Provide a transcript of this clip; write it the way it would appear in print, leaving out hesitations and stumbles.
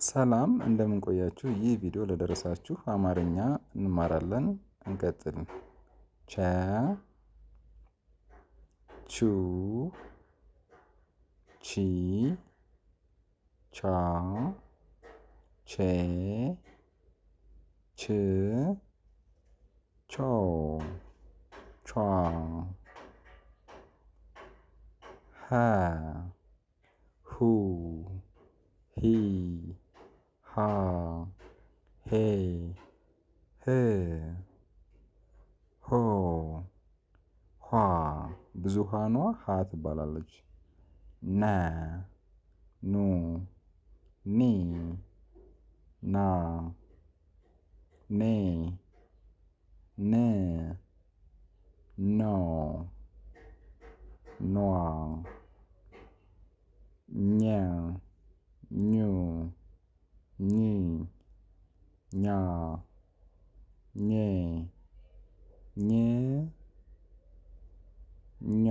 ሰላም እንደምን ቆያችሁ ይህ ቪዲዮ ለደረሳችሁ አማርኛ እንማራለን እንቀጥል። ቸ ቹ ቺ ቻ ቼ ች ቾ ቿ ሀ ሁ ሂ ሃ ሄ ህ ሆ ኋ ብዙሃኗ ሀ ትባላለች። ነ ኑ ኒ ና ኔ ን ኖ ኗ ኘ ኙ ኚ ኛ ኜ ኝ ኞ